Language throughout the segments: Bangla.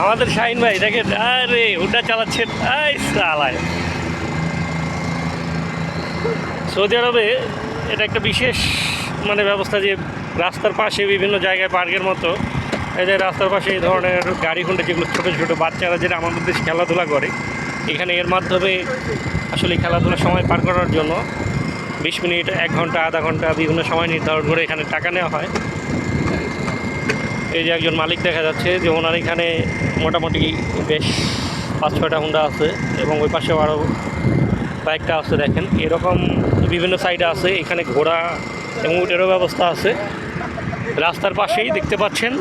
আমাদের শাহিন ভাই দেখেন, আরে হুন্ডা চালাচ্ছেন, আই সালায়। সৌদি আরবে এটা একটা বিশেষ মানে ব্যবস্থা যে রাস্তার পাশে বিভিন্ন জায়গায় পার্কের মতো এই যে রাস্তার পাশে এই ধরনের গাড়ি হুন্ডা, যেগুলো ছোটো ছোটো বাচ্চারা যেটা আমাদের দেশে খেলাধুলা করে, এখানে এর মাধ্যমে আসলে খেলাধুলার সময় পার করার জন্য 20 মিনিট, 1 ঘন্টা, আধা ঘন্টা বিভিন্ন সময় নির্ধারণ করে এখানে টাকা নেওয়া হয়। এই যে একজন মালিক দেখা যাচ্ছে যে ওনার এখানে মোটামুটি বেশ 5-6টা হুন্ডা আছে এবং ওই পাশেও আরও কয়েকটা আছে। দেখেন এরকম বিভিন্ন সাইডে আছে, এখানে ঘোড়া এবং উটেরও ব্যবস্থা আছে রাস্তার পাশেই দেখতে পাচ্ছেন।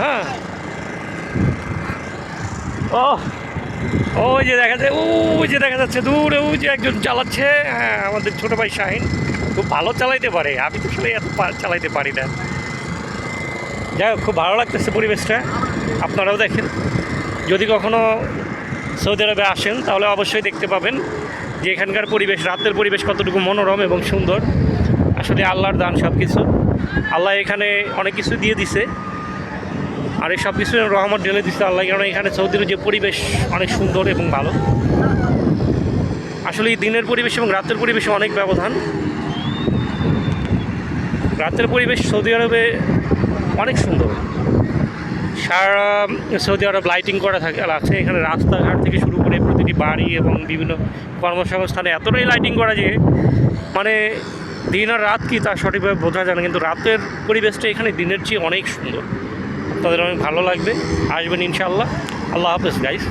হ্যাঁ, ও ওই যে দেখা যায়, ওই যে দেখা যাচ্ছে দূরে ওই যে একজন চালাচ্ছে। হ্যাঁ, আমাদের ছোটো ভাই শাহিন খুব ভালো চালাইতে পারে, আমি তো আসলে এত চালাইতে পারি না। যাই হোক, খুব ভালো লাগতেছে পরিবেশটা, আপনারাও দেখেন। যদি কখনও সৌদি আরবে আসেন তাহলে অবশ্যই দেখতে পাবেন যে এখানকার পরিবেশ, রাতের পরিবেশ কতটুকু মনোরম এবং সুন্দর। আসলে আল্লাহর দান সব কিছু, আল্লাহ এখানে অনেক কিছু দিয়ে দিছে, আর এই সব কিছু রহমত ঢেলে দিচ্ছে আল্লাহ, কারণ এখানে সৌদির যে পরিবেশ অনেক সুন্দর এবং ভালো। আসলে এই দিনের পরিবেশ এবং রাতের পরিবেশে অনেক ব্যবধান। রাতের পরিবেশ সৌদি আরবে অনেক সুন্দর, সারা সৌদি আরব লাইটিং করা আছে। এখানে রাস্তাঘাট থেকে শুরু করে প্রতিটি বাড়ি এবং বিভিন্ন কর্মসংস্থানে এতটাই লাইটিং করা যে মানে দিন আর রাত কি তা সঠিকভাবে বোঝা যায় না, কিন্তু রাতের পরিবেশটা এখানে দিনের চেয়ে অনেক সুন্দর। তাদের অনেক ভালো লাগবে, আসবেন ইনশাআল্লাহ। আল্লাহ হাফেজ গাইস।